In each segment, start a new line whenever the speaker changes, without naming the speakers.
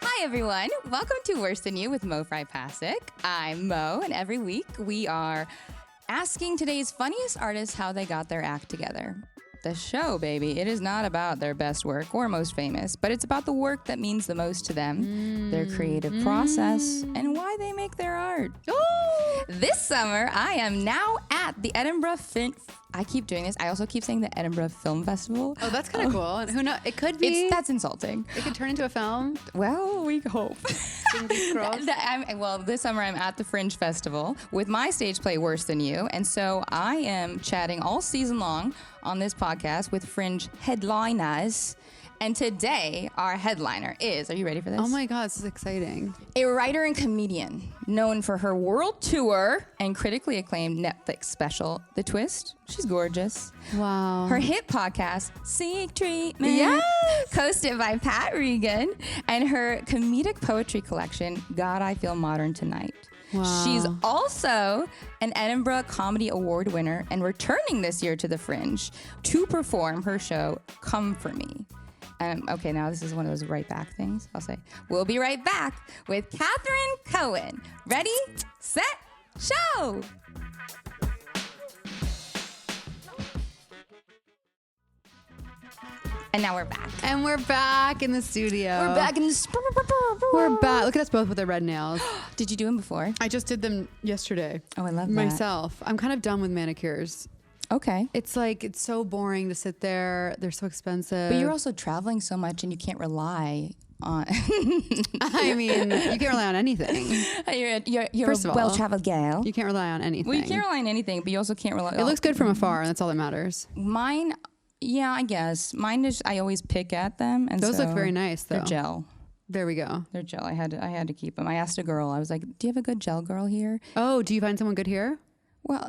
Hi, everyone. Welcome to Worse Than You with Mo Fry Pasic. I'm Mo, and every week we are asking today's funniest artists how they got their act together. The show, baby, it is not about their best work or most famous, but it's about the work that means the most to them, their creative process, and why they make their art. This summer, I am now at the Edinburgh I keep doing this. I also keep saying the Edinburgh Film Festival.
Oh, that's kind of cool. Who knows? It could be.
That's insulting.
It could turn into a film.
Well, we hope.
Fingers crossed.
This summer I'm at the Fringe Festival with my stage play Worse Than You. And so I am chatting all season long on this podcast with Fringe headliners. And today, our headliner is, are you ready for this?
Oh my God, this is exciting.
A writer and comedian known for her world tour and critically acclaimed Netflix special, The Twist. She's gorgeous.
Wow.
Her hit podcast, Seek Treatment, hosted by Pat Regan, and her comedic poetry collection, God, I Feel Modern Tonight.
Wow.
She's also an Edinburgh Comedy Award winner and returning this year to the Fringe to perform her show, Come For Me. Okay, now this is one of those right back things. I'll say, we'll be right back with Catherine Cohen. Ready, set, show. And now we're back.
And we're back in the studio.
We're back in the...
We're back. Look at us both with our red nails.
Did you do them before?
I just did them yesterday.
Oh, I love that.
Myself. I'm kind of done with manicures.
Okay.
It's like, it's so boring to sit there. They're so expensive.
But you're also traveling so much and you can't rely on...
I mean, you can't rely on anything.
You're
First
a
of all,
well-traveled gal.
You can't rely on anything.
Well, you can't rely on anything, but you also can't rely...
It looks good from afar, and that's all that matters.
Mine, yeah, I guess. Mine is, I always pick at them. And
Those
so
look very nice, though.
They're gel.
There we go.
They're gel. I had to keep them. I asked a girl, I was like, do you have a good gel girl here?
Oh, do you find someone good here?
Well...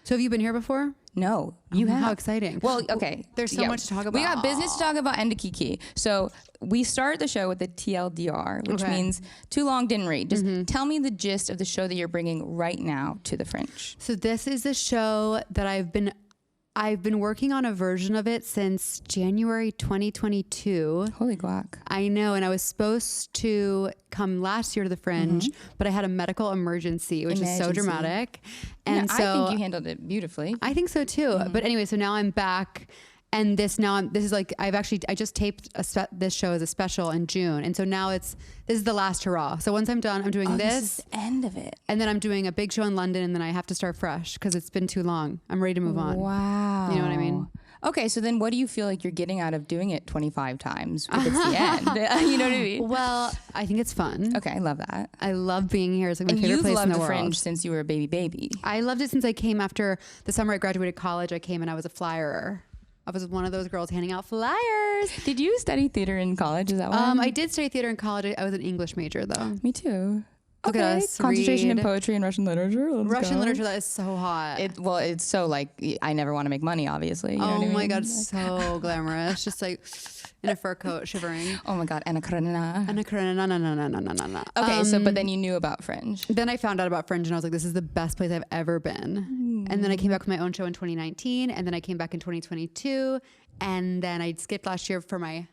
So have you been here before?
No, you have.
How exciting.
Well, okay.
There's so much to talk about.
We got business to talk about and to kiki. So we start the show with the TLDR, which means too long, didn't read. Just tell me the gist of the show that you're bringing right now to the Fringe.
So this is the show that I've been working on a version of it since January 2022.
Holy guac.
I know. And I was supposed to come last year to the Fringe, but I had a medical emergency, which is so dramatic. And
yeah,
so
I think you handled it beautifully.
I think so too. But anyway, so now I'm back. And this is like, I just taped this show as a special in June. And so now this is the last hurrah. So once I'm done, I'm doing this.
This is the end of it.
And then I'm doing a big show in London, and then I have to start fresh because it's been too long. I'm ready to move on.
Wow.
You know what I mean?
Okay, so then what do you feel like you're getting out of doing it 25 times if it's the end? You know what I mean?
Well, I think it's fun.
Okay, I love that.
I love being here. It's like my
And
favorite
you've
place in
loved
the
the
world.
Fringe since you were a baby.
I loved it since I came after the summer I graduated college. I came and I was a flyer. I was one of those girls handing out flyers.
Did you study theater in college? Is that why?
I did study theater in college. I was an English major though.
Me too.
Look at us.
Concentration in
Read.
poetry and Russian literature.
Russian literature, that is so hot.
It's so like, I never want to make money, obviously. You know what I
my
mean?
God, so glamorous. Just like in a fur coat, shivering.
Oh my God, Anna Karenina.
No.
Okay, so but then you knew about Fringe.
Then I found out about Fringe and I was like, this is the best place I've ever been. And then I came back with my own show in 2019, and then I came back in 2022, and then I skipped last year for my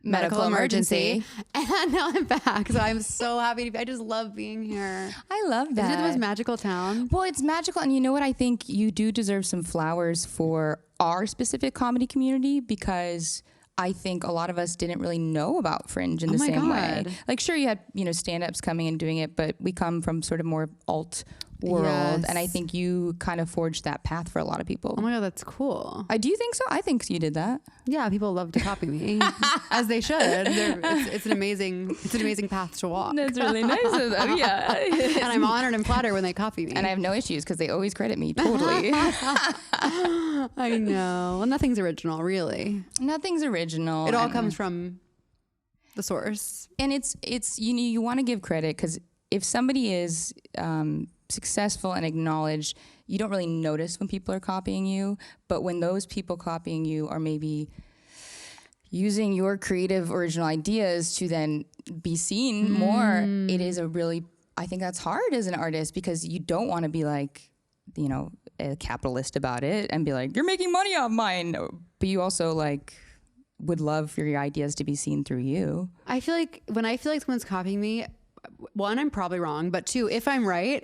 medical emergency. And now I'm back. So I'm so happy I just love being here.
I love that.
Isn't it the most magical town?
Well, it's magical. And you know what? I think you do deserve some flowers for our specific comedy community, because I think a lot of us didn't really know about Fringe in the same way. Like, sure, you had, stand-ups coming and doing it, but we come from sort of more alt world.
Yes.
And I think you kind of forged that path for a lot of people.
Oh my God, that's cool.
Do you think so? I think you did that.
Yeah, people love to copy me, as they should. It's an amazing path to walk.
That's really nice of them. Yeah.
And I'm honored and flattered when they copy me.
And I have no issues because they always credit me totally.
I know. Well, nothing's original, really.
Nothing's original.
It all comes from the source.
And it's you want to give credit, because if somebody is successful and acknowledged, you don't really notice when people are copying you. But when those people copying you are maybe using your creative original ideas to then be seen more, it is I think that's hard as an artist, because you don't want to be like, a capitalist about it and be like, you're making money off mine. But you also like would love for your ideas to be seen through you.
I feel like someone's copying me, one, I'm probably wrong, but two, if I'm right,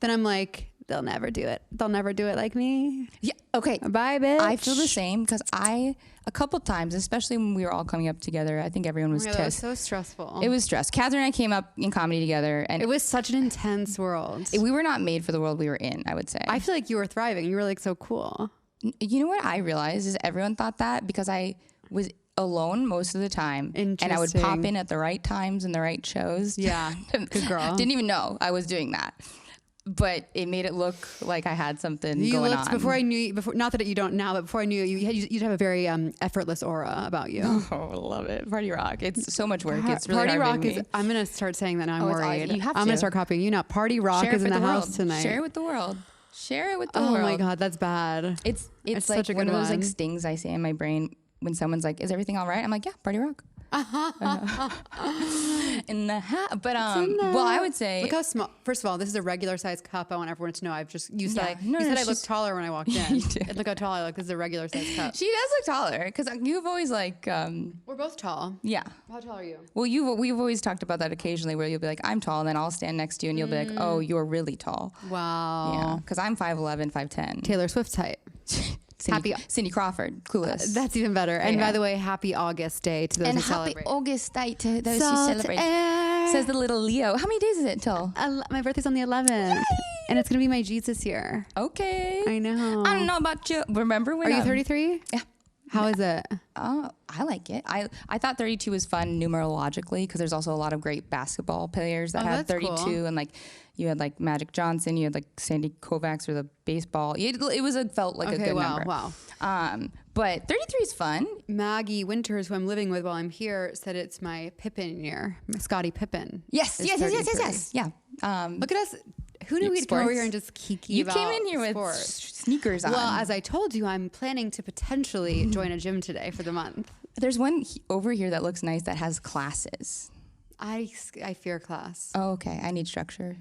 then I'm like, they'll never do it. They'll never do it like me.
Yeah. Okay.
Bye, bitch.
I feel the same because a couple times, especially when we were all coming up together, I think everyone was
that was so stressful.
It was stress. Catherine and I came up in comedy together, and
it was such an intense world.
We were not made for the world we were in, I would say.
I feel like you were thriving. You were like so cool.
You know what I realized is everyone thought that because I was alone most of the time, and I would pop in at the right times and the right shows.
Yeah, good girl.
Didn't even know I was doing that. But it made it look like I had something going on.
Before I knew you, not that you don't now, but before I knew you, you'd have a very effortless aura about you.
Oh, I love it. Party rock. It's so much work. It's really
Party
hard
rock is, I'm going to start saying that now. I'm worried.
You have
I'm going to start copying you now. Party rock is in the house tonight.
Share it with the world. Share it with the world.
Oh my God, that's bad.
It's like
such a
one
good
of those like
one.
stings I say in my brain when someone's like, "Is everything all right?" I'm like, "Yeah, party rock." In the hat, but well, I would say,
look how small. First of all, this is a regular size cup. I want everyone to know. You said I looked taller when I walked in.
You did.
And look how tall I look. This is a regular size cup.
She does look taller because you've always like.
We're both tall.
Yeah.
How tall are you?
Well, we've always talked about that occasionally, where you'll be like, "I'm tall," and then I'll stand next to you, and you'll be like, "Oh, you're really tall."
Wow.
Yeah, because I'm 5'11", 5'10".
Taylor Swift's height.
Cindy Crawford, clueless.
That's even better. And by the way, happy August Day to those
and
who
happy
celebrate.
August Day to those
Salt
who celebrate.
air.
Says the little Leo. How many days is it till?
My birthday's on the 11th. Yay! And it's going to be my Jesus year.
Okay.
I know.
I don't know about you. Remember when?
Are you 33?
Yeah.
How is it?
Oh, I like it. I thought 32 was fun numerologically because there's also a lot of great basketball players that had 32, cool. And like you had like Magic Johnson, you had like Sandy Koufax for the baseball. It felt like a good number.
Wow.
But 33 is fun.
Maggie Winters, who I'm living with while I'm here, said it's my Pippen year. Scottie Pippen.
Yes. Yeah.
Look at us. Who knew we'd come over here and just kiki about
You came in here
sports.
with sneakers on.
Well, as I told you, I'm planning to potentially join a gym today for the month.
There's one over here that looks nice that has classes.
I fear class.
Oh, okay. I need structure.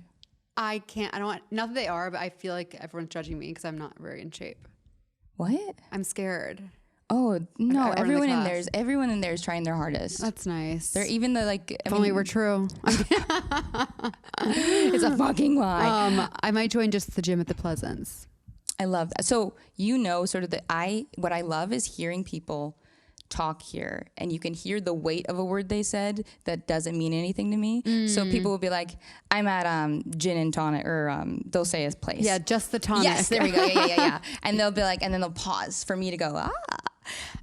I can't. I don't want. Not that they are, but I feel like everyone's judging me because I'm not very in shape.
What?
I'm scared.
Oh no! Everyone in
the
there is trying their hardest.
That's nice.
They're even the like.
If only we're true.
It's a fucking lie.
I might join just the gym at the Pleasance.
I love that. So sort of what I love is hearing people talk here, and you can hear the weight of a word they said that doesn't mean anything to me. So people will be like, "I'm at gin and tonic," or they'll say his place.
Yeah, just the tonic.
Yes, there we go. Yeah. And they'll be like, and then they'll pause for me to go, ah.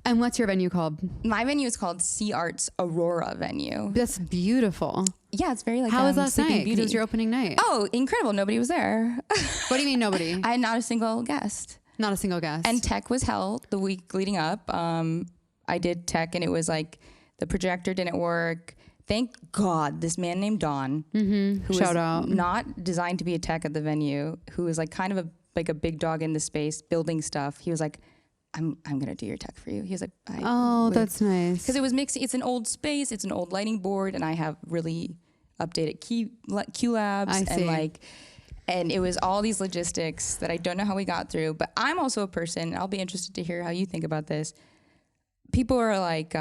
And what's your venue called?
My venue is called Sea Arts Aurora Venue.
That's beautiful.
Yeah, it's very like.
How was last night?
Beauty.
It was your opening night.
Oh, incredible! Nobody was there.
What do you mean nobody?
I had not a single guest.
Not a single guest.
And tech was hell the week leading up. I did tech, and it was like the projector didn't work. Thank God, this man named Don, who
Shout
was
out.
not designed to be a tech at the venue, who was like kind of a big dog in the space building stuff. He was like, I'm gonna do your tech for you. He was like,
that's nice.
Because it was mixing. It's an old space. It's an old lighting board, and I have really updated Q labs and it was all these logistics that I don't know how we got through. But I'm also a person. I'll be interested to hear how you think about this. People are like,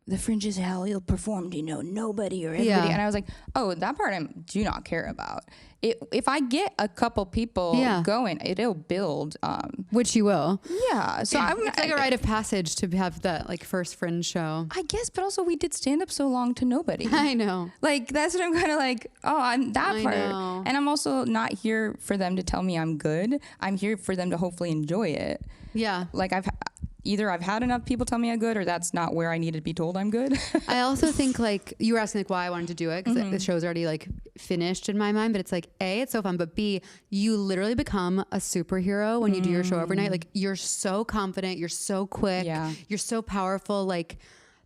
the Fringe is hell. You'll perform to nobody or everybody.
Yeah.
And I was like, oh, that part I do not care about. If I get a couple people going, it'll build.
Which you will.
Yeah. So
it's like a rite of passage to have that like first Fringe show.
I guess, but also we did stand up so long to nobody.
I know.
Like that's what I'm kind of like. Oh, I'm that part,
know.
and I'm also not here for them to tell me I'm good. I'm here for them to hopefully enjoy it.
Yeah.
Like I've had enough people tell me I'm good, or that's not where I needed to be told I'm good.
I also think like you were asking like why I wanted to do it because the show's already like finished in my mind, but it's like A, it's so fun, but B, you literally become a superhero when you do your show every night. Like you're so confident, you're so quick, you're so powerful. Like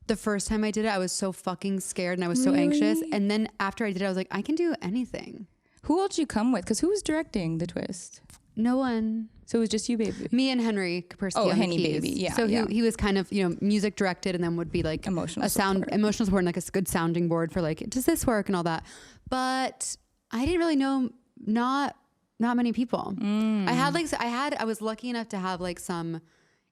the first time I did it, I was so fucking scared and I was so anxious. And then after I did it, I was like, I can do anything.
Who else you come with? Because who was directing the twist?
No one.
So it was just you, baby.
Me and Henry Kapersky.
Oh, Henny baby. Yeah.
So he was kind of, music directed and then would be like emotional support and like a good sounding board for like, does this work and all that. But I didn't really know not many people. I was lucky enough to have like some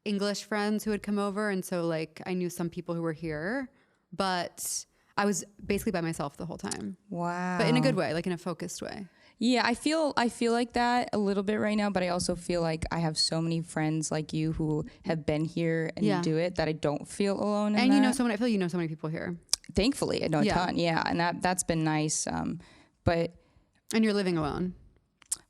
English friends who would come over. And so like I knew some people who were here, but I was basically by myself the whole time.
Wow.
But in a good way, like in a focused way.
Yeah, I feel like that a little bit right now, but I also feel like I have so many friends like you who have been here and do it that I don't feel alone in
and
that.
you know I feel like you know so many people here.
Thankfully, I know a ton. Yeah, and that's been nice. But
and you're living alone.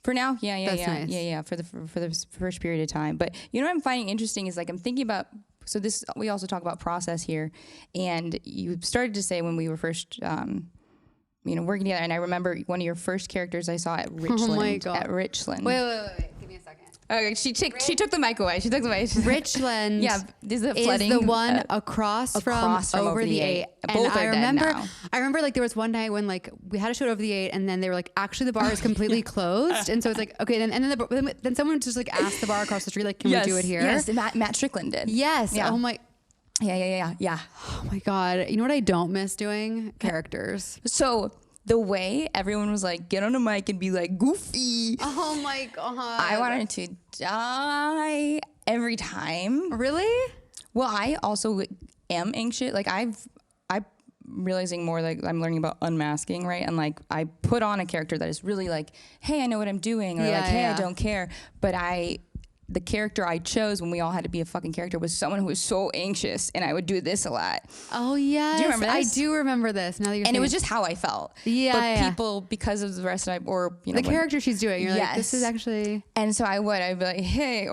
For now,
That's nice.
yeah. For the first period of time, but you know what I'm finding interesting is like I'm thinking about. So this we also talk about process here, and you started to say when we were first, working together, and I remember one of your first characters I saw at Richland.
Oh my God.
At Richland.
Wait. Give me a second.
Okay, she took the mic away. She took the mic.
Richland.
Yeah, this is
the one across from Over the 8. And
Both are dead now.
I remember like there was one night when like we had a show at Over the 8, and then they were like, actually the bar is completely closed, and so it's like okay, then someone just like asked the bar across the street like, can we do it here?
Yes, Matt Strickland did.
Yes.
Yeah.
Oh my.
Yeah.
Oh my God. You know what I don't miss doing? Characters.
So the way everyone was like, get on a mic and be like goofy.
Oh my God.
I wanted to die every time.
Really?
Well, I also am anxious. Like I'm realizing more like I'm learning about unmasking, right? And like I put on a character that is really like, hey, I know what I'm doing, or hey, I don't care. But the character I chose when we all had to be a fucking character was someone who was so anxious, and I would do this a lot.
Oh yeah,
do you remember this?
I do remember this. Now that you're
and it was just how I felt.
Yeah,
but people, because of the rest of the
character she's doing, you're like, this is actually.
And so I'd be like, hey,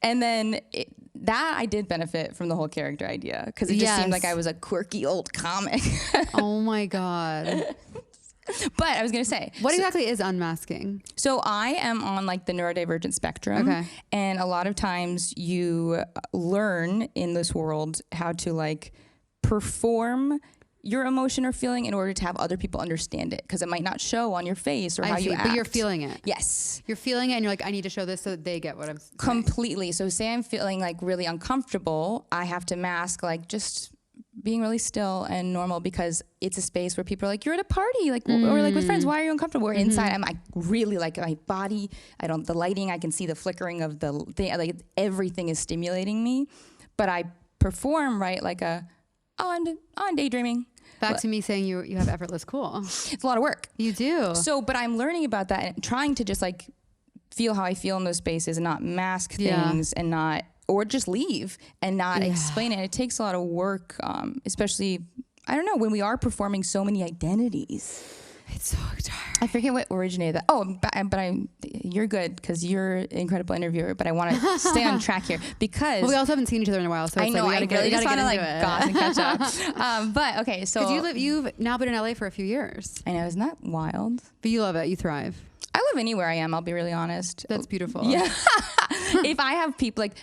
and then that I did benefit from the whole character idea because it just seemed like I was a quirky old comic.
Oh my God.
But I was going to say.
What exactly is unmasking?
So I am on like the neurodivergent spectrum.
Okay.
And a lot of times you learn in this world how to like perform your emotion or feeling in order to have other people understand it, because it might not show on your face or how you act.
But you're feeling it.
Yes.
You're feeling it and you're like, I need to show this so that they get what I'm saying.
Completely. So say I'm feeling like really uncomfortable, I have to mask like just being really still and normal, because it's a space where people are like, you're at a party, like, or like with friends, why are you uncomfortable? Or inside, I'm like really like my body, the lighting, I can see the flickering of the thing, like everything is stimulating me, but I perform like I'm daydreaming.
Back to me saying you have effortless cool.
It's a lot of work.
You do.
So, but I'm learning about that and trying to just like feel how I feel in those spaces and not mask things and not, or just leave and not explain it. It takes a lot of work, especially, I don't know, when we are performing so many identities.
It's so tiring.
I forget what originated that. Oh, but you're good because you're an incredible interviewer, but I want to stay on track here because...
Well, we also haven't seen each other in a while, so
I know,
like,
I really just want to like gauze and catch up. But okay, so...
Because you've now been in LA for a few years.
I know, isn't that wild?
But you love it. You thrive.
I live anywhere I am, I'll be really honest.
That's beautiful.
Yeah. If I have people like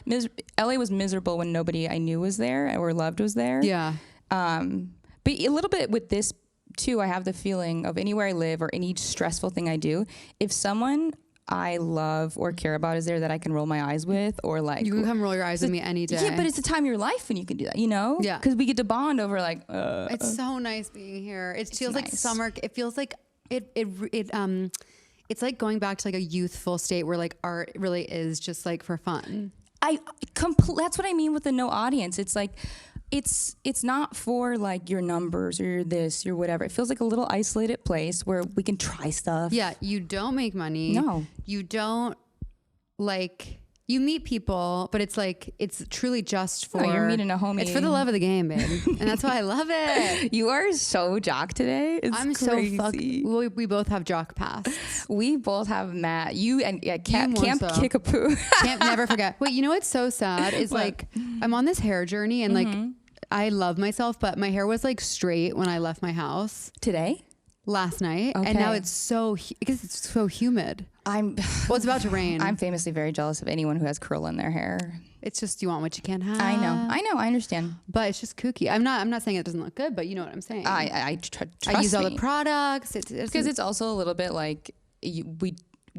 LA was miserable when nobody I knew was there or loved was there.
Yeah.
But a little bit with this too, I have the feeling of anywhere I live or any stressful thing I do, if someone I love or care about is there that I can roll my eyes with, or like
you can come roll your eyes with me any day.
Yeah, but it's a time of your life when you can do that, you know?
Yeah.
Because we get to bond over like.
It's so nice being here. It feels like summer. It feels like it's like going back to like a youthful state where like art really is just like for fun.
That's what I mean with the no audience. It's like, it's not for like your numbers or your this, your whatever. It feels like a little isolated place where we can try stuff.
Yeah. You don't make money.
No.
You don't you meet people, but it's like, it's truly just for...
you're meeting a homie.
It's for the love of the game, babe. And that's why I love it.
You are so jock today. I'm crazy.
We both have jock pasts.
We both have Matt. You and Camp Kickapoo.
Can't never forget. Wait, you know what's so sad is like, I'm on this hair journey and like, I love myself, but my hair was like straight when I left my house.
Today?
Last night. Okay. And now it's because it's so humid. Well, it's about to rain.
I'm famously very jealous of anyone who has curl in their hair.
It's just, you want what you can't have.
I know. I understand.
But it's just kooky. I'm not saying it doesn't look good, but you know what I'm saying.
I
use all the products.
Because it's also a little bit like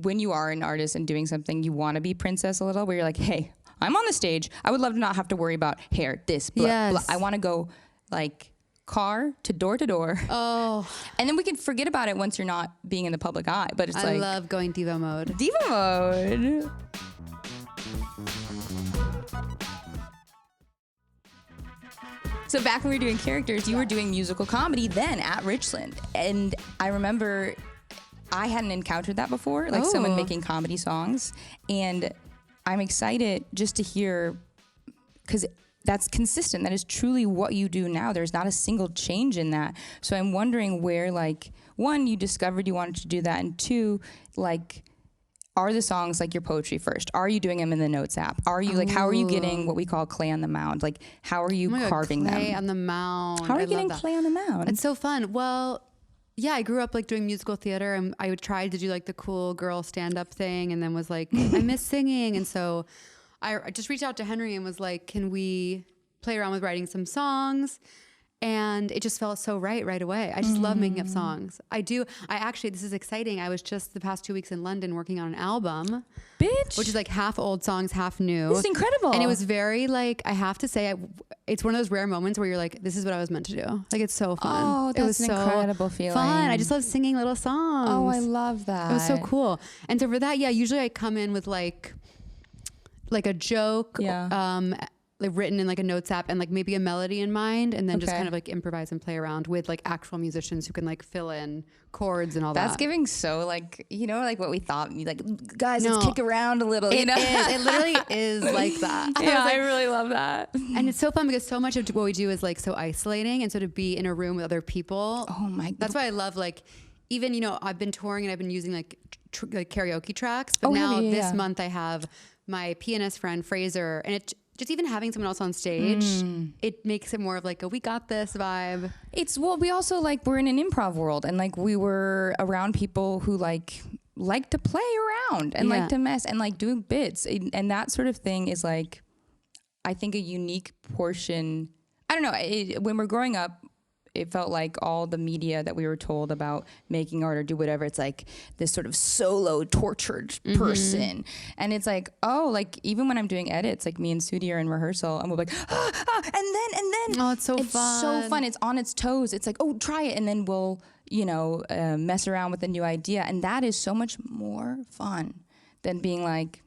when you are an artist and doing something, you want to be princess a little, where you're like, hey, I'm on the stage. I would love to not have to worry about hair, this, blah, blah. I want to go like car to door.
Oh.
And then we can forget about it once you're not being in the public eye. But it's
I love going diva mode.
Diva mode. So back when we were doing characters, you were doing musical comedy then at Richland. And I remember I hadn't encountered that before, like someone making comedy songs. And I'm excited just to hear, because that's consistent. That is truly what you do now. There's not a single change in that. So I'm wondering where, like, one, you discovered you wanted to do that, and two, like, are the songs like your poetry first? Are you doing them in the Notes app? Are you like, how are you getting what we call clay on the mound? Like, how are you carving them?
Clay on the mound.
How are you getting clay on the mound?
It's so fun. Well, yeah, I grew up like doing musical theater, and I would try to do like the cool girl stand-up thing, and then was like, I miss singing, and so I just reached out to Henry and was like, can we play around with writing some songs? And it just felt so right away. I just love making up songs. I actually, this is exciting. I was just the past 2 weeks in London working on an album.
Bitch.
Which is like half old songs, half new.
This is incredible.
And it was very like, I have to say, it's one of those rare moments where you're like, this is what I was meant to do. Like, it's so fun.
Oh, that's
it was
an
so
incredible feeling.
Fun. I just love singing little songs.
Oh, I love that.
It was so cool. And so for that, yeah, usually I come in with like a joke.
Yeah.
Like written in like a Notes app and like maybe a melody in mind, and then just kind of like improvise and play around with like actual musicians who can like fill in chords and all that.
That's giving so like, you know, like what we thought, like, guys, let's kick around a little. You know?
It literally is like that.
Yeah, I really love that.
And it's so fun because so much of what we do is like so isolating, and so to be in a room with other people.
Oh my!
That's why I love like, even, you know, I've been touring and I've been using like like karaoke tracks, but now this month I have my pianist friend Fraser, and it just even having someone else on stage, it makes it more of like a we got this vibe.
It's, well, we also like, we're in an improv world, and like we were around people who like to play around and like to mess and like do bits, and that sort of thing is like, I think, a unique portion. I don't know, when we're growing up, it felt like all the media that we were told about making art or do whatever, it's like this sort of solo tortured person. And it's like, oh, like even when I'm doing edits, like me and Sudi are in rehearsal and we'll be like, and then.
Oh, it's so fun.
It's so fun. It's on its toes. It's like, oh, try it. And then we'll, you know, mess around with a new idea. And that is so much more fun than being like,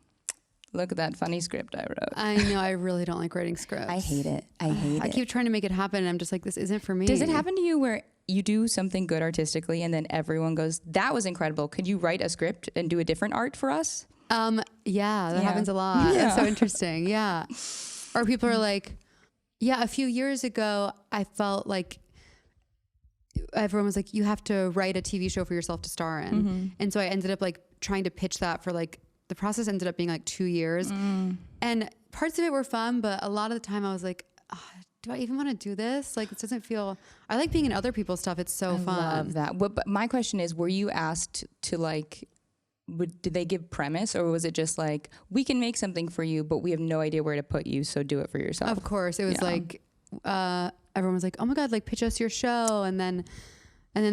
look at that funny script I wrote.
I know. I really don't like writing scripts.
I hate it. I
keep trying to make it happen, and I'm just like, this isn't for me.
Does it happen to you where you do something good artistically and then everyone goes, that was incredible, could you write a script and do a different art for us?
Yeah, that happens a lot.
Yeah.
It's so interesting. Yeah. Or people are like, yeah, a few years ago, I felt like everyone was like, you have to write a TV show for yourself to star in. And so I ended up like trying to pitch that for like, the process ended up being like 2 years, and parts of it were fun, but a lot of the time I was like, do I even want to do this? Like, it doesn't feel, I like being in other people's stuff. It's so fun.
I love that. But my question is, were you asked to like, did they give premise, or was it just like, we can make something for you, but we have no idea where to put you, so do it for yourself?
Of course. It was like, everyone was like, oh my God, like pitch us your show. And then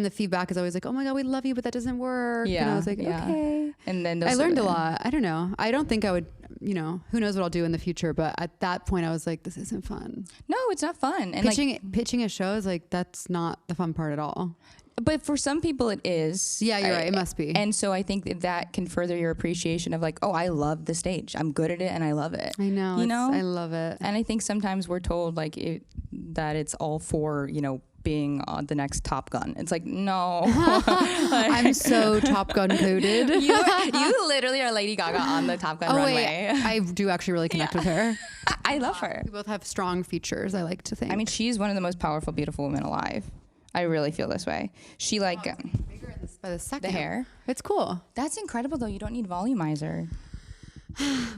the feedback is always like, oh my God, we love you, but that doesn't work. Yeah. And I was like, okay.
And then
I learned a lot. I don't know. I don't think I would, you know, who knows what I'll do in the future. But at that point I was like, this isn't fun.
No, it's not fun. And
pitching a show is like, that's not the fun part at all.
But for some people it is.
Yeah, you're right. It must be.
And so I think that can further your appreciation of like, oh, I love the stage. I'm good at it and I love it.
I know.
You know?
I love it.
And I think sometimes we're told like that it's all for, you know, being on the next Top Gun. It's like, no.
I'm so Top Gun coded.
You literally are Lady Gaga on the Top Gun runway.
Wait, I do actually really connect with her.
I love her.
We both have strong features, I like to think.
I mean, she's one of the most powerful, beautiful women alive. I really feel this way. She like
bigger by the second.
The hair.
It's cool.
That's incredible though. You don't need volumizer.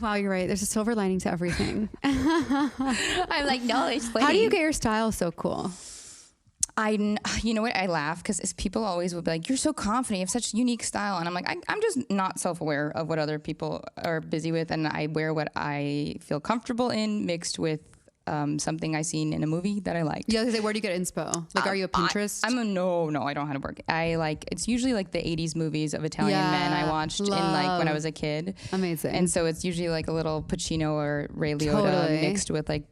Wow, you're right. There's a silver lining to everything.
I'm like, no, it's funny.
How do you get your style so cool?
You know what? I laugh because people always will be like, you're so confident, you have such unique style. And I'm like, I'm just not self-aware of what other people are busy with. And I wear what I feel comfortable in mixed with something I seen in a movie that I liked.
Yeah, where do you get inspo? Like, are you a Pinterest?
No, I don't know how to work. It's usually like the 80s movies of Italian men I watched in like when I was a kid.
Amazing.
And so it's usually like a little Pacino or Ray Liotta mixed with like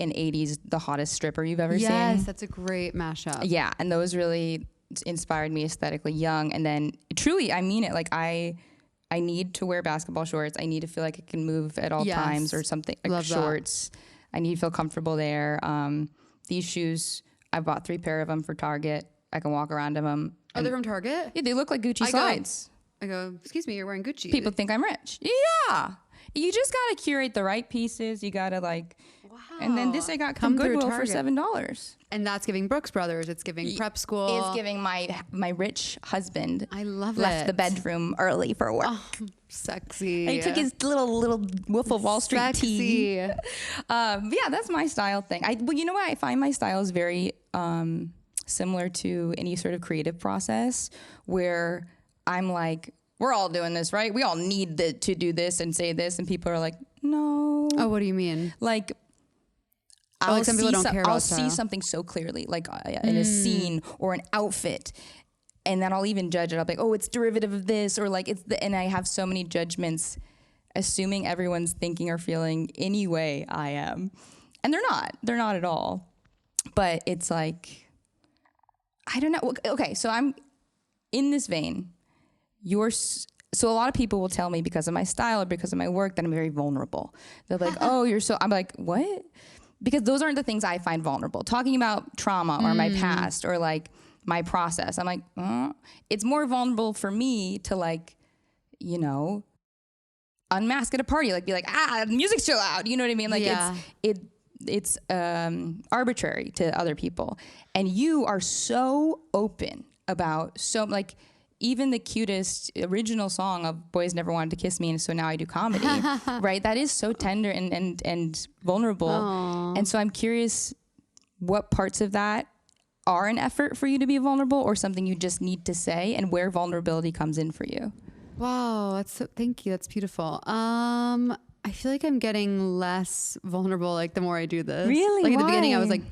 an 80s, the hottest stripper you've ever seen.
Yes, that's a great mashup.
Yeah, and those really inspired me aesthetically young. And then truly, I mean it, like I need to wear basketball shorts. I need to feel like I can move at all times or something, like shorts. I need to feel comfortable there. these shoes, I bought 3 pair of them for Target. I can walk around in them.
Oh, they're from Target?
Yeah, they look like Gucci slides.
I go, excuse me, you're wearing Gucci.
People think I'm rich. Yeah. You just got to curate the right pieces. You got to like, wow. And then this I got from Goodwill for $7.
And that's giving Brooks Brothers. It's giving prep school.
It's giving my rich husband.
I love
left the bedroom early for work.
Oh, sexy.
And he took his little Wolf of Wall Street tea. Yeah, that's my style thing. Well, you know what? I find my style is very similar to any sort of creative process where I'm like, we're all doing this, right? We all need to do this and say this. And people are like, no.
Oh, what do you mean?
Like,
like some people don't care about
I'll see something so clearly, like in a scene or an outfit, and then I'll even judge it. I'll be like, oh, it's derivative of this, or like and I have so many judgments, assuming everyone's thinking or feeling any way I am, and they're not at all. But it's like, I don't know. Okay, so I'm in this vein. So a lot of people will tell me because of my style or because of my work that I'm very vulnerable. They're like, oh, I'm like, what? Because those aren't the things I find vulnerable. Talking about trauma or my past or like my process, I'm like, it's more vulnerable for me to like, you know, unmask at a party, like be like, the music's too loud. You know what I mean? Like it's arbitrary to other people. And you are so open about like, even the cutest original song of Boys Never Wanted to Kiss Me, and so now I do comedy, right? That is so tender and vulnerable. Aww. And so I'm curious what parts of that are an effort for you to be vulnerable or something you just need to say, and where vulnerability comes in for you.
Wow, thank you. That's beautiful. I feel like I'm getting less vulnerable like the more I do this.
Really?
Like
Why?
at the beginning I was like,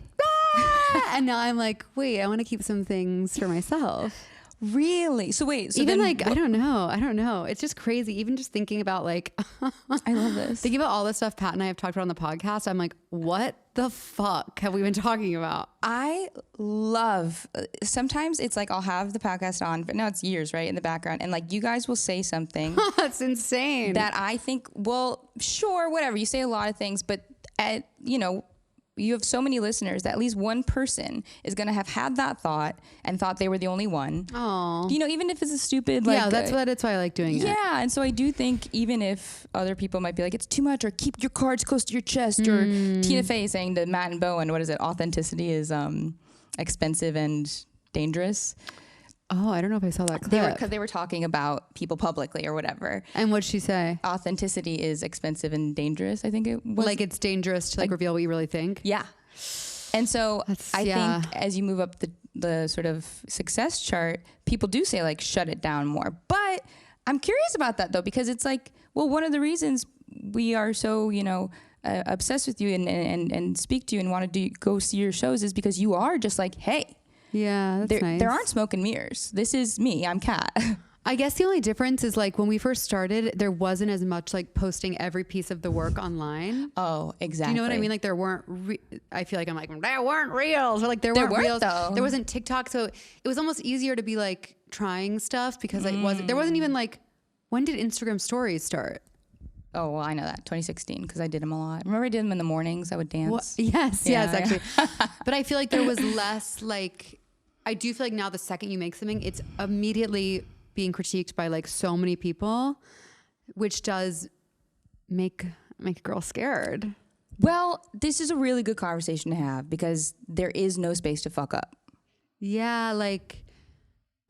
and now I'm like, wait, I want to keep some things for myself.
Really? So wait, so
even like, I don't know. It's just crazy. Even just thinking about like,
I love this.
Thinking about all the stuff Pat and I have talked about on the podcast. I'm like, what the fuck have we been talking about?
I love, sometimes it's like, I'll have the podcast on, but now it's years, right? In the background. And like, you guys will say something.
That's insane.
That I think, well, sure, whatever. You say a lot of things, but you know, you have so many listeners that at least one person is going to have had that thought and thought they were the only one.
Oh,
you know, even if it's a stupid, like,
yeah, that's why I like doing it.
Yeah. And so I do think even if other people might be like, it's too much, or keep your cards close to your chest, or Tina Fey saying to Matt and Bowen, what is it? Authenticity is expensive and dangerous.
Oh, I don't know if I saw that clip.
Because they were talking about people publicly or whatever.
And what'd she say?
Authenticity is expensive and dangerous, I think it was.
Like it's dangerous to like reveal what you really think?
Yeah. And so I think as you move up the sort of success chart, people do say like, shut it down more. But I'm curious about that though, because it's like, well, one of the reasons we are so, you know, obsessed with you and speak to you and want to go see your shows is because you are just like, hey,
yeah, that's nice.
There aren't smoke and mirrors. This is me. I'm Kat.
I guess the only difference is like when we first started, there wasn't as much like posting every piece of the work online.
Oh, exactly.
Do you know what I mean? Like there weren't, I feel like I'm like, there weren't reels. Or like there weren't reels.
Though.
There wasn't TikTok. So it was almost easier to be like trying stuff because there wasn't even like, when did Instagram stories start?
Oh, well, I know that. 2016, because I did them a lot. Remember I did them in the mornings? I would dance.
What? Yes, actually. But I feel like there was less like, I do feel like now the second you make something, it's immediately being critiqued by like so many people, which does make a girl scared.
Well, this is a really good conversation to have because there is no space to fuck up.
Yeah, like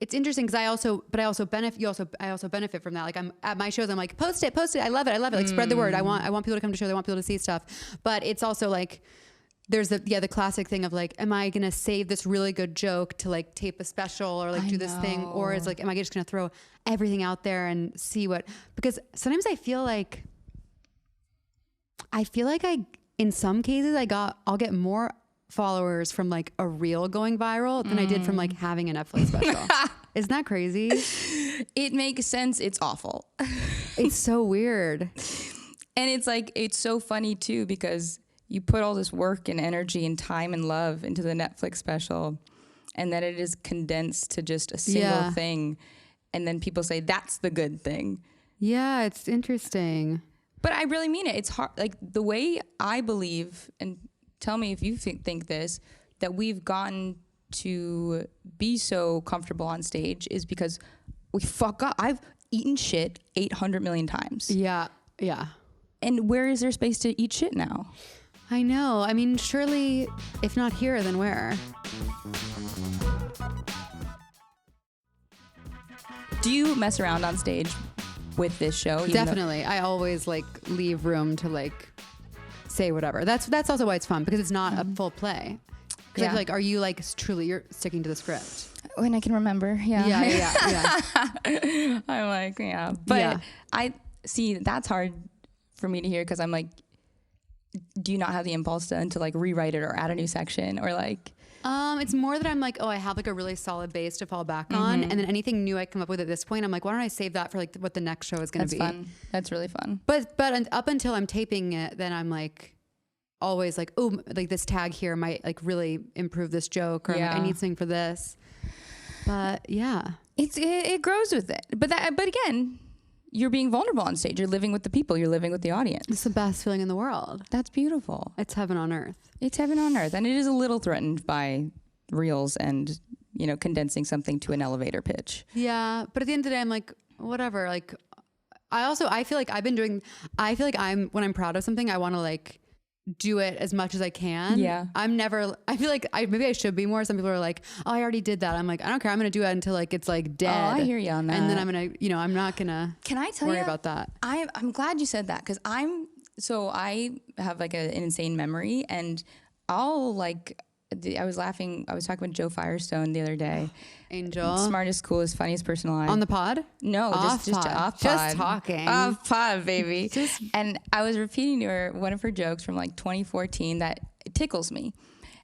it's interesting because I also benefit from that. Like I'm at my shows, I'm like, post it. I love it. Like spread the word. I want people to come to shows. I want people to see stuff. But it's also like, there's the classic thing of like, am I going to save this really good joke to like tape a special or like do this thing? Or is like, am I just going to throw everything out there and see what, because sometimes I feel like in some cases I'll get more followers from like a reel going viral than I did from like having a Netflix special. Isn't that crazy?
It makes sense. It's awful.
It's so weird.
And it's like, it's so funny too, because you put all this work and energy and time and love into the Netflix special, and then it is condensed to just a single thing. And then people say, that's the good thing.
Yeah, it's interesting.
But I really mean it. It's hard. Like the way I believe, and tell me if you think this, that we've gotten to be so comfortable on stage is because we fuck up. I've eaten shit 800 million times.
Yeah.
And where is there space to eat shit now?
I know. I mean, surely, if not here, then where?
Do you mess around on stage with this show?
Definitely. I always like leave room to like say whatever. That's also why it's fun, because it's not a full play. Because I feel like, are you like truly, you're sticking to the script?
When I can remember. Yeah. I'm like, yeah. But I see that's hard for me to hear, because I'm like, do you not have the impulse to like rewrite it or add a new section or like?
It's more that I'm like, I have like a really solid base to fall back on, and then anything new I come up with at this point, I'm like, why don't I save that for like what the next show is going to be?
That's fun. That's really fun.
But up until I'm taping it, then I'm like, always like, oh, like this tag here might like really improve this joke, or I need something for this. But yeah,
it grows with it. But again, you're being vulnerable on stage. You're living with the people. You're living with the audience.
It's the best feeling in the world.
That's beautiful.
It's heaven on earth.
It's heaven on earth. And it is a little threatened by reels and, condensing something to an elevator pitch.
Yeah. But at the end of the day, I'm like, whatever. Like, I feel like when I'm proud of something, I want to like do it as much as I can.
Yeah.
I feel like maybe I should be more. Some people are like, oh, I already did that. I'm like, I don't care. I'm going to do it until like it's like dead.
Oh, I hear you on that.
And then I'm going to, I'm not going to worry about that.
I'm glad you said that, because I have like an insane memory, and I'll like, I was talking with Joe Firestone the other day.
Angel.
Smartest, coolest, funniest person alive.
On the pod?
No, just off pod.
Just talking.
Off pod, baby. And I was repeating to her one of her jokes from like 2014 that tickles me.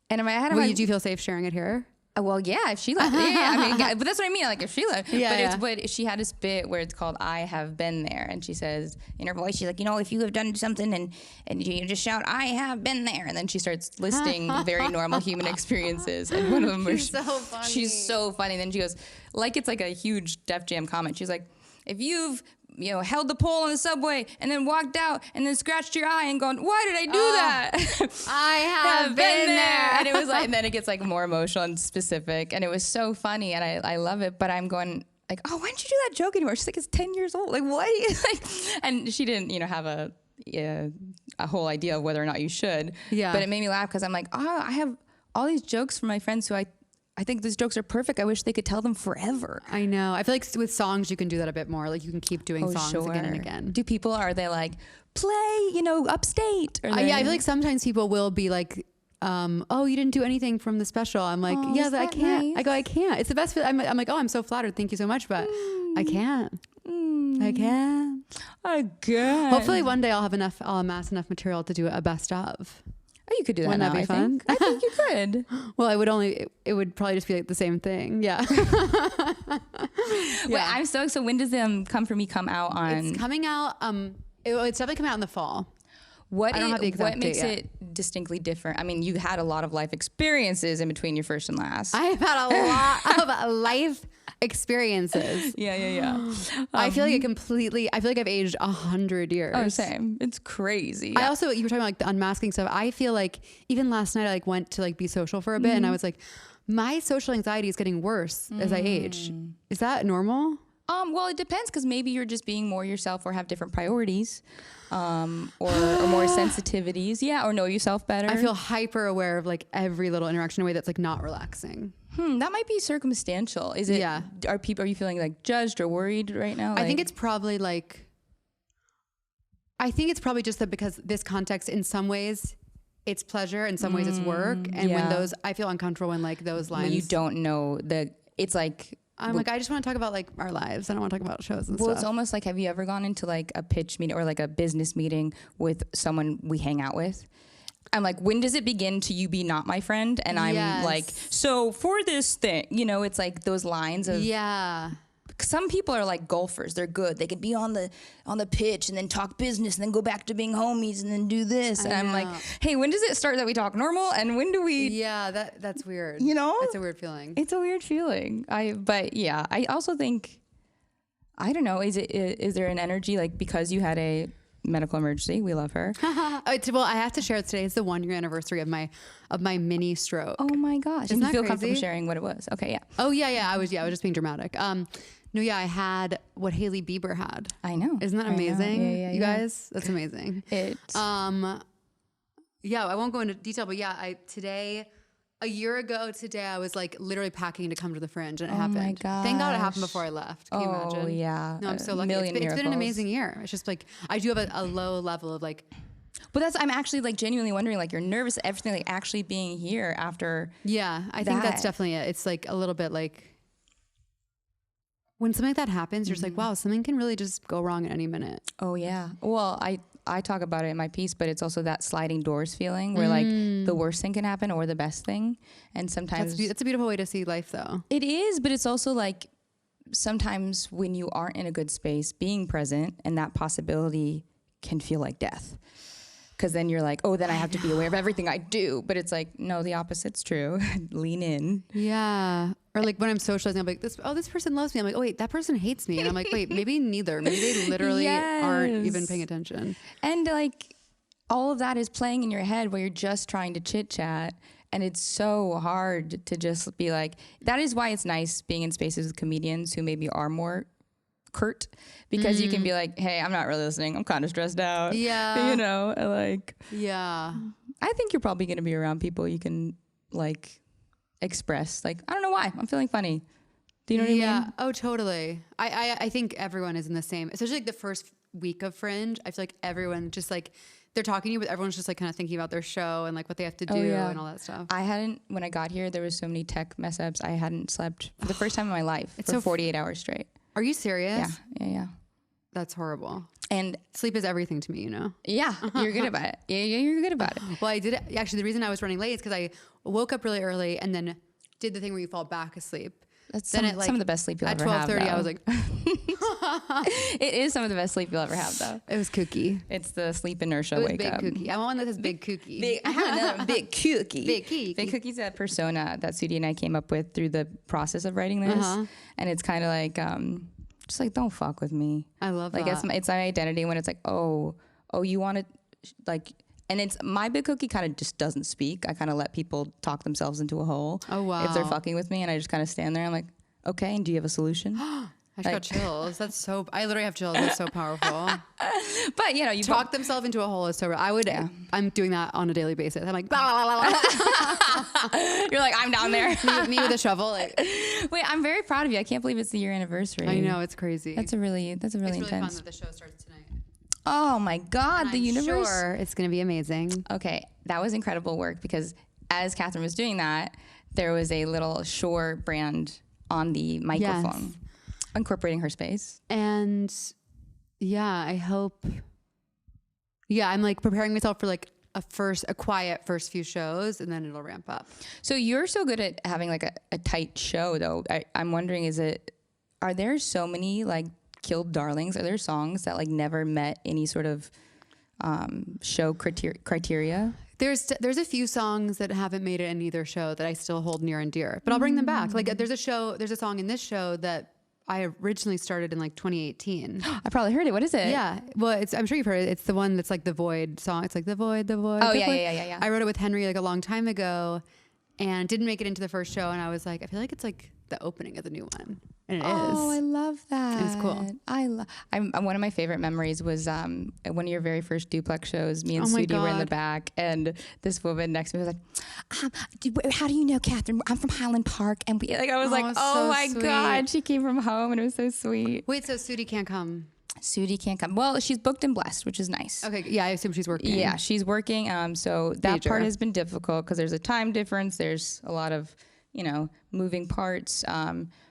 And in my head,
do you feel safe sharing it here?
Well, yeah, if she left. I mean, but that's what I mean. Like if she left.
Yeah.
But she had this bit where it's called "I have been there," and she says in her voice, she's like, if you have done something, and you just shout, "I have been there," and then she starts listing very normal human experiences. And one of them,
she's so funny.
She's so funny. Then she goes, like it's like a huge Def Jam comment. She's like, if you've held the pole on the subway and then walked out and then scratched your eye and gone, why did I do that?
I have been there.
And it was like, and then it gets like more emotional and specific, and it was so funny, and I love it. But I'm going like, oh, why don't you do that joke anymore? She's like, it's 10 years old. Like, what? Like, and she didn't, have a whole idea of whether or not you should.
Yeah.
But it made me laugh, because I'm like, I have all these jokes from my friends who I think these jokes are perfect. I wish they could tell them forever.
I know. I feel like with songs, you can do that a bit more. Like you can keep doing songs again and again.
Are they like, play, upstate? Or
I feel like sometimes people will be like, oh, you didn't do anything from the special. I'm like, I can't. Nice? I go, I can't. It's the best. I'm like, oh, I'm so flattered. Thank you so much. But I can't. I can't.
Again.
Hopefully one day I'll amass enough material to do a best of.
Oh, you could do that.
Wouldn't that be fun?
I think you could.
Well, it would probably just be like the same thing. Yeah.
Wait, I'm so when does Come For Me come out on?
It's coming out. It's definitely coming out in the fall.
What makes it distinctly different? I mean, you had a lot of life experiences in between your first and last.
I've had a lot of life experiences.
Yeah.
I feel like I've aged 100 years.
Oh, same. It's crazy.
You were talking about like the unmasking stuff. I feel like even last night I like went to like be social for a bit, and I was like, my social anxiety is getting worse as I age. Is that normal?
Well, it depends, because maybe you're just being more yourself or have different priorities, or more sensitivities. Yeah, or know yourself better.
I feel hyper aware of like every little interaction in a way that's like not relaxing.
That might be circumstantial. Is it?
Yeah.
Are you feeling like judged or worried right now?
I think it's probably just that, because this context in some ways it's pleasure, in some ways it's work. And when I feel uncomfortable when like those lines.
When you don't know it's like.
I'm like, I just want to talk about like our lives. I don't want to talk about shows and stuff.
Well, it's almost like, have you ever gone into like a pitch meeting or like a business meeting with someone we hang out with? I'm like, when does it begin to you be not my friend? And I'm like, so for this thing, it's like those lines of.
Yeah.
Some people are like golfers. They're good. They could be on the pitch and then talk business and then go back to being homies and then do this. And I'm like, hey, when does it start that we talk normal? And when do we?
Yeah, that's weird. It's a weird feeling.
It's a weird feeling. I also think, I don't know. Is there an energy like because you had a Medical Emergency. We love her.
Well, I have to share it today. It's the 1 year anniversary of my mini stroke.
Oh my gosh.
Isn't
And you
that
feel
crazy?
comfortable sharing what it was. Okay, yeah.
Oh yeah. I was just being dramatic. No, yeah, I had what Hailey Bieber had.
I know.
Isn't that amazing?
Yeah,
you guys? That's amazing. Yeah, I won't go into detail, but yeah, a year ago today, I was like literally packing to come to the Fringe, and it happened.
My gosh.
Thank God it happened before I left. Can you imagine?
Oh, yeah.
No, I'm so lucky.
Million
It's been an
miracles.
amazing year. It's just like, I do have a low level of like,
But I'm actually like genuinely wondering, like, you're nervous, everything, like actually being here after.
yeah, I think that's
that.
definitely it. It's like a little bit like, when something like that happens, you're just like, wow, something can really just go wrong at any minute.
Oh yeah. Well, I talk about it in my piece, but it's also that sliding doors feeling where like the worst thing can happen or the best thing. And sometimes
That's a beautiful way to see life though.
it is, but it's also like sometimes when you aren't in a good space, being present and that possibility can feel like death. Because then you're like, oh, then I have to be aware of everything I do. But it's like, no, the opposite's true. Lean in.
Yeah. Or like when I'm socializing, I'm like, this person loves me. I'm like, oh wait, that person hates me. And I'm like, wait, maybe neither. Maybe they literally aren't even paying attention.
And like all of that is playing in your head while you're just trying to chit chat. And it's so hard to just be like, that is why it's nice being in spaces with comedians who maybe are more curt, because you can be like, hey, I'm not really listening. I'm kind of stressed out.
Yeah.
You know, like,
Yeah.
I think you're probably going to be around people you can like express, like, I don't know why, I'm feeling funny. Do you know what I mean?
Yeah. Oh, totally. I think everyone is in the same, especially like the first week of Fringe. I feel like everyone just like, they're talking to you, but everyone's just like kind of thinking about their show and like what they have to do and all that stuff.
When I got here, there was so many tech mess ups. I hadn't slept for the first time in my life for 48 hours straight.
Are you serious?
Yeah.
That's horrible.
And
sleep is everything to me, you know?
yeah, you're good about it. Yeah, you're good about it.
Well, I did actually. The reason I was running late is because I woke up really early and then did the thing where you fall back asleep.
That's
then
some of the best sleep you'll ever have.
At 12:30, I was like,
it is some of the best sleep you'll ever have, though.
it was kooky.
It's the sleep inertia wake
Big
up.
kooky. I want one that says big kooky.
I have another big kooky.
Big kooky.
Big kookie's a persona that Sudi and I came up with through the process of writing this, and it's kind of like just like, don't fuck with me.
I love
like
that.
it's my identity when it's like, oh, you want to like. And it's my big cookie kind of just doesn't speak. I kind of let people talk themselves into a hole.
Oh, wow.
If they're fucking with me, and I just kind of stand there. I'm like, okay, and do you have a solution?
I just got chills. I literally have chills. It's so powerful.
But you know, you
Talk themselves into a hole is so real. I'm doing that on a daily basis. I'm like, blah, blah, blah, blah.
You're like, I'm down there.
me with a shovel. Like,
wait, I'm very proud of you. I can't believe it's the year anniversary.
I know, it's crazy.
That's really
it's really
intense.
fun that the show starts tonight.
Oh my God, the universe.
Sure, it's going to be amazing.
Okay, that was incredible work, because as Catherine was doing that, there was a little Shure brand on the microphone, incorporating her space.
And yeah, I hope. Yeah, I'm like preparing myself for like a quiet first few shows, and then it'll ramp up.
So you're so good at having like a tight show, though. I'm wondering, are there so many like killed darlings? Are there songs that like never met any sort of show criteria?
There's a few songs that haven't made it in either show that I still hold near and dear, but I'll bring them back. Like there's a song in this show that I originally started in like 2018.
I probably heard it. What is it?
Yeah. Well, I'm sure you've heard it. It's the one that's like the Void song. It's like the Void.
Oh, yeah.
I wrote it with Henry like a long time ago and didn't make it into the first show. And I was like, I feel like it's like the opening of the new one. And it is.
Oh, I love that.
It's cool.
I'm one of my favorite memories was at one of your very first duplex shows. Me and
Oh my
Sudi were in the
God.
back, and this woman next to me was like, "How do you know, Catherine? I'm from Highland Park." And I was like, "Oh
so
my
sweet.
God!" She came from home, and it was so sweet.
Wait, so Sudi can't come?
Sudi can't come. Well, she's booked and blessed, which is nice.
Okay. Yeah, I assume she's working.
Yeah, she's working. So that
Major.
part has been difficult because there's a time difference. There's a lot of, moving parts.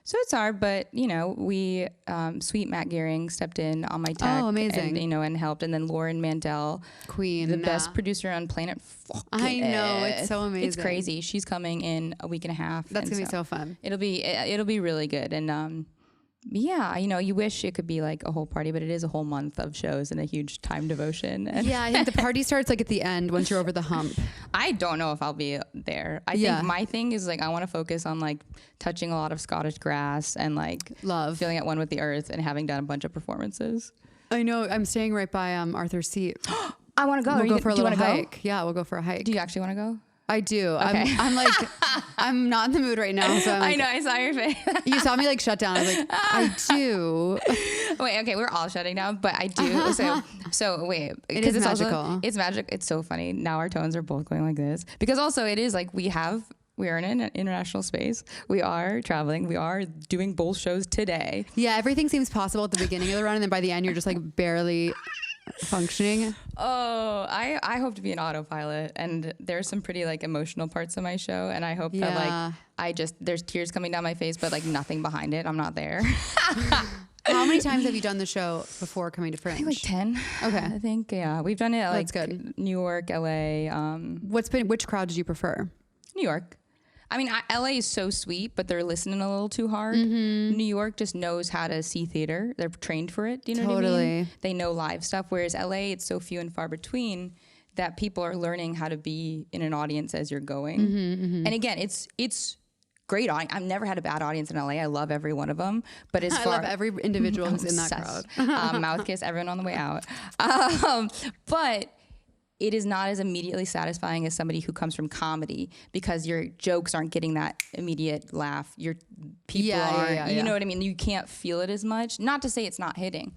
So it's hard, but, we, sweet Matt Gehring stepped in on my tech.
Oh, amazing.
And, and helped. And then Lauren Mandel,
Queen.
the best producer on planet fucking
I know, it's
Earth.
so amazing.
It's crazy. She's coming in a week and a half.
That's
and
going to be so fun.
It'll be really good. And, yeah, you wish it could be like a whole party, but it is a whole month of shows and a huge time devotion.
Yeah, I think the party starts like at the end once you're over the hump.
I don't know if I'll be there. I think my thing is like I want to focus on like touching a lot of Scottish grass and like
Love.
feeling at one with the earth and having done a bunch of performances.
I know. I'm staying right by Arthur's Seat.
I want to go.
We'll go for a
do you
little
wanna
hike.
Go?
Yeah, we'll go for a hike.
Do you actually want to go?
I do.
Okay.
I'm like, I'm not in the mood right now. So I'm like,
I know. I saw your face.
You saw me like shut down. I was like, I do.
Wait, okay, we're all shutting down, but I do. So wait,
It is
it's
magical.
Also, it's magic. It's so funny. Now our tones are both going like this because also it is like we are in an international space. We are traveling. We are doing both shows today.
Yeah, everything seems possible at the beginning of the run, and then by the end, you're just like barely functioning.
Oh, I hope to be an autopilot, and there's some pretty like emotional parts of my show, and I hope that like there's tears coming down my face, but like nothing behind it. I'm not there.
How many times have you done the show before coming to Fringe?
I think like 10. Okay. I think, yeah. We've done it at like
good.
New York, LA.
Which crowd did you prefer?
New York. I mean, LA is so sweet, but they're listening a little too hard. New York just knows how to see theater. They're trained for it. Do you know what I mean? They know live stuff. Whereas LA, it's so few and far between that people are learning how to be in an audience as you're going. And again, it's great. I've never had a bad audience in LA. I love every one of them. But as far
I love every individual who's in that crowd.
Mouth kiss everyone on the way out. But it is not as immediately satisfying as somebody who comes from comedy because your jokes aren't getting that immediate laugh. Your people aren't. You know what I mean? You can't feel it as much. Not to say it's not hitting,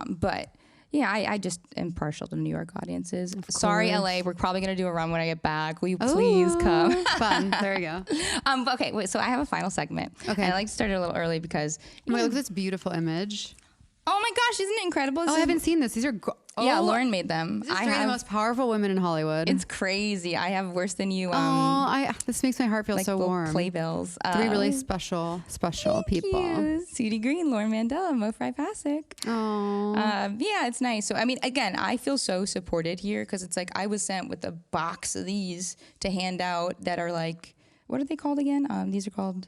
but. Yeah, I just am partial to New York audiences. Sorry, LA. We're probably going to do a run when I get back. Will you please come?
Fun. There we go.
Okay, wait, so I have a final segment. Okay. And I like to start it a little early because...
Look at this beautiful image.
Oh my gosh, isn't it incredible?
I haven't seen this. These are...
Yeah, Lauren made them.
These are three of the most powerful women in Hollywood.
It's crazy. I have Worse Than You.
This makes my heart feel
like
so warm.
Playbills.
Three really special people.
You. Sudie Green, Lauren Mandela, Mo Fry Pasic.
Oh.
Yeah, it's nice. So, I mean, again, I feel so supported here because it's like I was sent with a box of these to hand out that are like, what are they called again? These are called...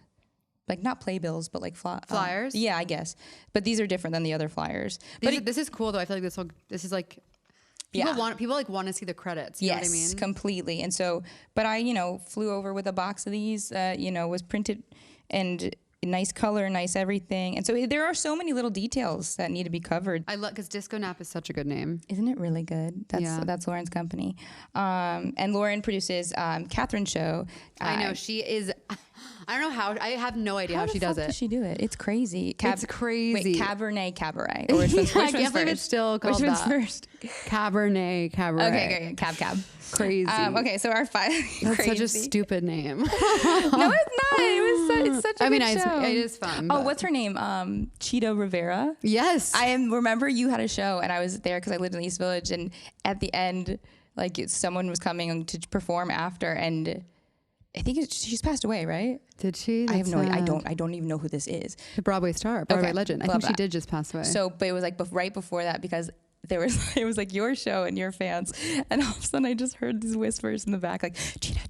like not playbills, but like
flyers.
Yeah, I guess. But these are different than the other flyers.
This is cool though. I feel like this is like people want to see the credits. You know what I mean?
Completely. And so, but I flew over with a box of these. Was printed and nice color, nice everything. And so there are so many little details that need to be covered.
I love because Disco Nap is such a good name.
Isn't it really good? That's Lauren's company. And Lauren produces Catherine's show.
I know she is. I don't know how. I have no idea how she does it.
How does she do it? It's crazy.
It's crazy.
Wait, Cabernet Cabaret. Or which one's
I can't believe it's still called
which
that.
Which one's first?
Cabernet Cabaret.
Okay, Cab.
Crazy.
Okay, so our
That's such a stupid name.
No, it's not. It's such a good show.
It is fun.
Oh, what's her name? Cheetah Rivera.
Yes.
Remember you had a show and I was there because I lived in the East Village, and at the end, like someone was coming to perform after, and I think she's passed away, right?
Did she?
I have no idea. I don't even know who this is.
The Broadway star, Broadway legend. I think she did just pass away.
So, but it was like right before that because it was like your show and your fans, and all of a sudden I just heard these whispers in the back like cheetah's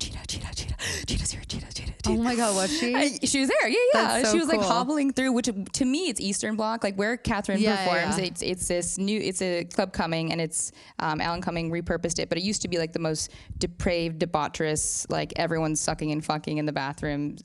here, cheetah.
Oh my God, was she?
She was there, yeah.
So
she was
cool.
like hobbling through, which to me it's Eastern Bloc, like where Catherine performs. Yeah. It's a club Cumming, and it's Alan Cumming repurposed it, but it used to be like the most depraved, debaucherous, like everyone's sucking and fucking in the bathroom.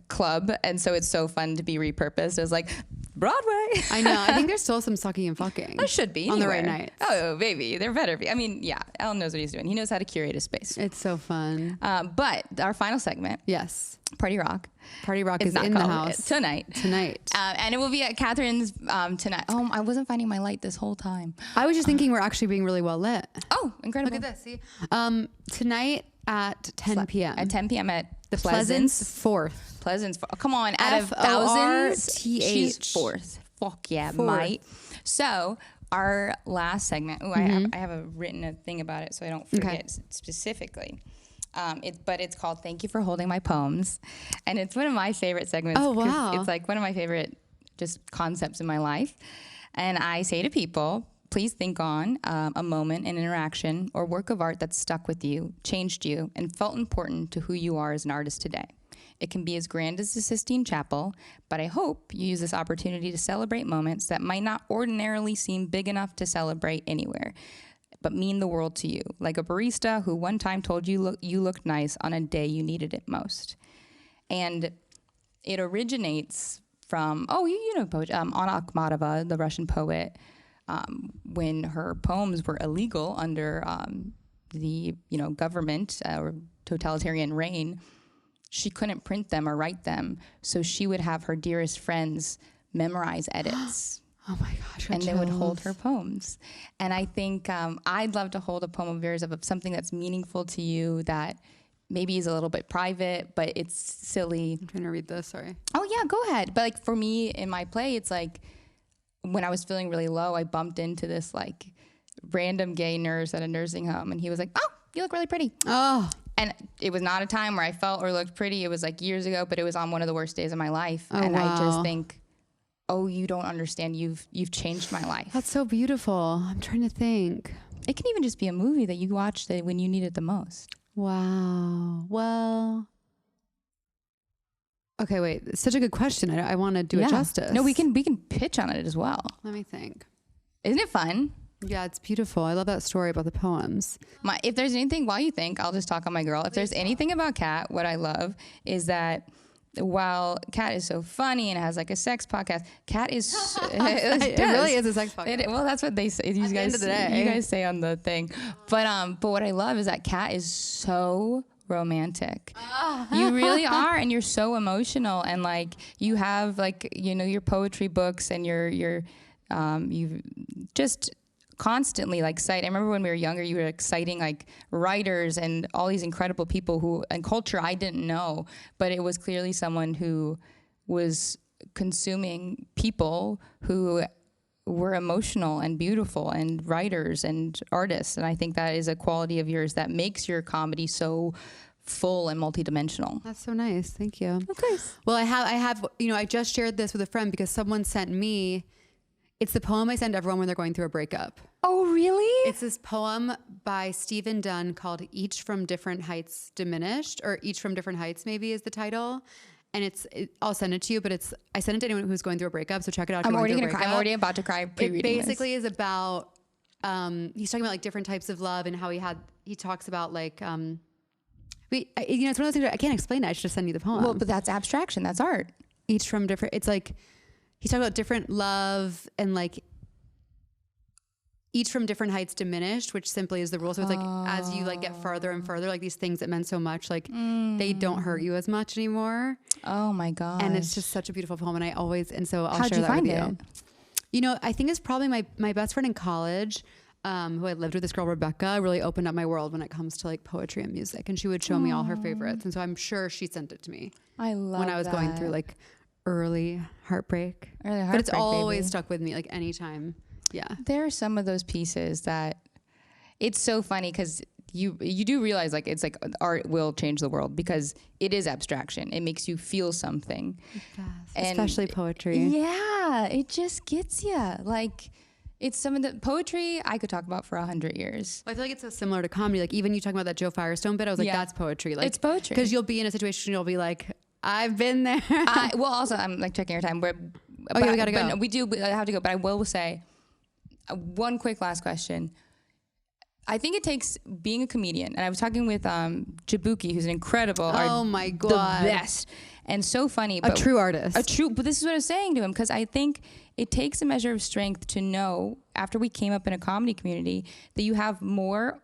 Club, and so it's so fun to be repurposed as like Broadway.
I know. I think there's still some sucking and fucking.
There should be
on the right nights.
Oh, baby, there better be. I mean, yeah, Alan knows what he's doing. He knows how to curate a space.
It's so fun.
But our final segment,
yes,
Party Rock.
Party Rock is in the house
tonight. And it will be at Catherine's tonight. Oh, I wasn't finding my light this whole time.
I was just thinking we're actually being really well lit.
Oh, incredible!
Look at this. See, tonight at 10 p.m.
At 10 p.m. at
the Pleasance Fourth.
Come on, out of thousands, she's fourth. Fuck yeah, mate. So our last segment. Oh, I have written a thing about it so I don't forget specifically. But it's called "Thank You for Holding My Poems," and it's one of my favorite segments.
Oh wow!
It's like one of my favorite just concepts in my life. And I say to people, please think on a moment, an interaction, or work of art that stuck with you, changed you, and felt important to who you are as an artist today. It can be as grand as the Sistine Chapel, but I hope you use this opportunity to celebrate moments that might not ordinarily seem big enough to celebrate anywhere, but mean the world to you, like a barista who one time told you you looked nice on a day you needed it most. And it originates from, Anna Akhmatova, the Russian poet, when her poems were illegal under the government or totalitarian reign, she couldn't print them or write them. So she would have her dearest friends memorize edits.
Oh my gosh.
And they would hold her poems. And I think I'd love to hold a poem of yours of something that's meaningful to you that maybe is a little bit private, but it's silly.
I'm trying to read this, sorry.
Oh yeah, go ahead. But like for me in my play, it's like when I was feeling really low, I bumped into this like random gay nurse at a nursing home, and he was like, "Oh, you look really pretty."
Oh.
And it was not a time where I felt or looked pretty. It was like years ago, but it was on one of the worst days of my life.
Oh,
and
wow.
I just think, oh, you don't understand. You've changed my life.
That's so beautiful. I'm trying to think.
It can even just be a movie that you watched when you need it the most.
Wow. Well, okay, wait. It's such a good question. I want to do it justice.
No, we can pitch on it as well.
Let me think.
Isn't it fun?
Yeah, it's beautiful. I love that story about the poems.
If there's anything, while you think, I'll just talk on my girl. If there's anything about Kat, what I love is that while Kat is so funny and has like a sex podcast, Kat is
it really is a sex podcast.
Well, that's what they say. You guys say on the thing. But what I love is that Kat is so romantic. You really are, and you're so emotional, and like you have like your poetry books and you've just constantly like cite. I remember when we were younger, you were like citing like writers and all these incredible people and culture I didn't know, but it was clearly someone who was consuming people who were emotional and beautiful and writers and artists. And I think that is a quality of yours that makes your comedy so full and multidimensional.
That's so nice. Thank you.
Of course.
Well, I have, I just shared this with a friend because someone sent me. It's the poem I send everyone when they're going through a breakup.
Oh, really?
It's this poem by Stephen Dunn called Each from Different Heights Diminished, or Each from Different Heights maybe is the title. And I'll send it to you, but I send it to anyone who's going through a breakup. So check it out.
I'm already about to cry pre-reading
this. It basically is about, he's talking about like different types of love and how he talks about like, it's one of those things I can't explain it. I should just send you the poem.
Well, but that's abstraction. That's art.
Each from different, it's like, he's talking about different love and like each from different heights diminished, which simply is the rule. So it's like, as you like get further and further, like these things that meant so much, like they don't hurt you as much anymore.
Oh my God.
And it's just such a beautiful poem. And so I'll
How'd
share
you
that
find
with you. I think it's probably my best friend in college, who I lived with, this girl, Rebecca, really opened up my world when it comes to like poetry and music. And she would show me all her favorites. And so I'm sure she sent it to me.
I love
when I was going through like early heartbreak. But it's always stuck with me, like anytime. Yeah.
There are some of those pieces that it's so funny because you do realize like it's like art will change the world because it is abstraction. It makes you feel something.
It does. Especially poetry.
Yeah. It just gets you. Like it's some of the poetry I could talk about for 100 years.
Well, I feel like it's so similar to comedy. Like even you talking about that Joe Firestone bit, I was like, that's poetry. Like
it's poetry.
Because you'll be in a situation, you'll be like, I've been there.
Well, also I'm like checking our time. We
gotta go.
No, we do. I have to go, but I will say one quick last question. I think it takes being a comedian, and I was talking with Jabuki, who's an incredible
oh my God,
the best, and so funny.
A true artist.
But this is what I was saying to him, because I think it takes a measure of strength to know, after we came up in a comedy community, that you have more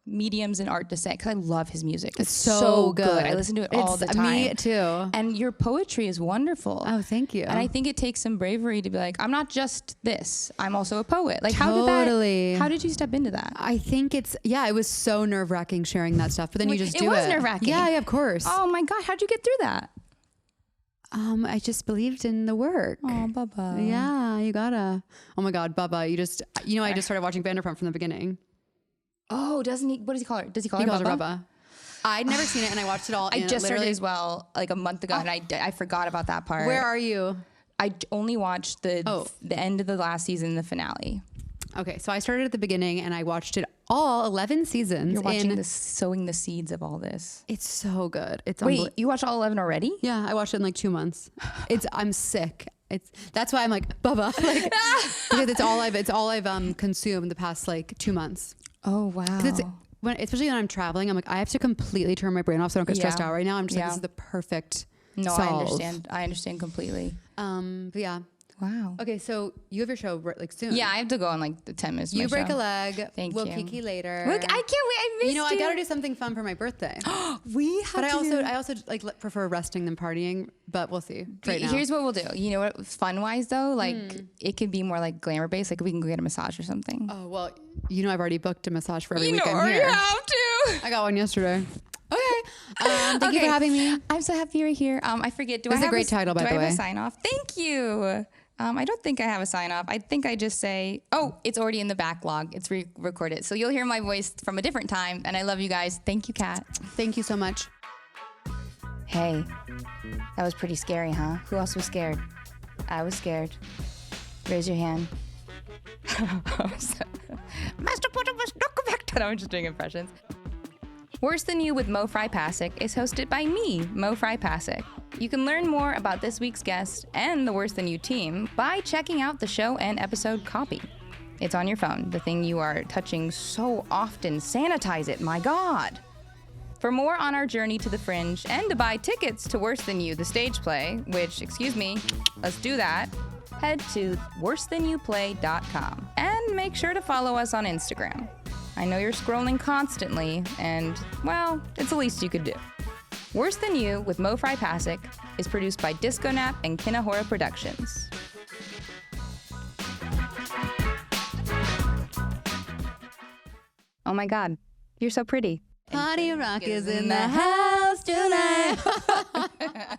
mediums in art to say, because I love his music. It's so good. I listen to it all the time.
Me too.
And your poetry is wonderful.
Oh, thank you.
And I think it takes some bravery to be like, I'm not just this. I'm also a poet. Like
totally.
How did you step into that?
I think it was so nerve-wracking sharing that stuff, but then you just do it.
It was nerve-wracking.
Yeah, of course.
Oh my God, how'd you get through that?
I just believed in the work.
Oh, Bubba.
Yeah, you gotta. Oh my God, Bubba, I just started watching Vanderpump from the beginning.
Oh, doesn't he? What does he call her? Does he call her
calls
Bubba?
her Bubba. I'd never seen it, and I watched it all.
I just started as well, like a month ago, and I forgot about that part.
Where are you?
I only watched the end of the last season, the finale.
Okay, so I started at the beginning, and I watched it all 11 seasons.
You're watching sowing the seeds of all this.
It's so good.
Wait, you watched all 11 already?
Yeah, I watched it in like 2 months. I'm sick. That's why I'm like Bubba, like, because it's all I've consumed the past like 2 months.
Oh wow!
Especially when I'm traveling, I'm like, I have to completely turn my brain off so I don't get stressed out right now. I'm just like, this is the perfect solve.
I understand completely.
But yeah.
Wow.
Okay, so you have your show like soon.
Yeah, I have to go in like the 10 minutes. of
You
my
break
show.
a leg.
Thank
we'll
you.
kiki later.
Look, I can't wait. I missed
You know, I gotta do something fun for my birthday.
We have
But
to
I also like prefer resting than partying. But we'll see. Right now.
Here's what we'll do. You know what? Fun wise though, like it could be more like glamour based. Like we can go get a massage or something.
Oh well, you know I've already booked a massage for every
you
weekend
know,
here.
you have to.
I got one yesterday. Okay. Thank you for having me.
I'm so happy you're here. I forget.
This is a great title, by the
Do I
way.
have a sign off? Thank you. I don't think I have a sign off. I think I just say, oh, it's already in the backlog. It's recorded. So you'll hear my voice from a different time. And I love you guys. Thank you, Kat.
Thank you so much.
Hey, that was pretty scary, huh? Who else was scared? I was scared. Raise your hand. Master Potter must not go back to. I'm just doing impressions. Worse Than You with Mo Fry Pasick is hosted by me, Mo Fry Pasick. You can learn more about this week's guest and the Worse Than You team by checking out the show and episode copy. It's on your phone, the thing you are touching so often. Sanitize it, my God. For more on our journey to the fringe and to buy tickets to Worse Than You, the stage play, which, excuse me, let's do that, head to worsethanYouPlay.com and make sure to follow us on Instagram. I know you're scrolling constantly, and, well, it's the least you could do. Worse Than You with Mo Fry Pasick is produced by Disco Nap and Kinahora Productions. Oh my God, you're so pretty.
Party Rock is in the house tonight.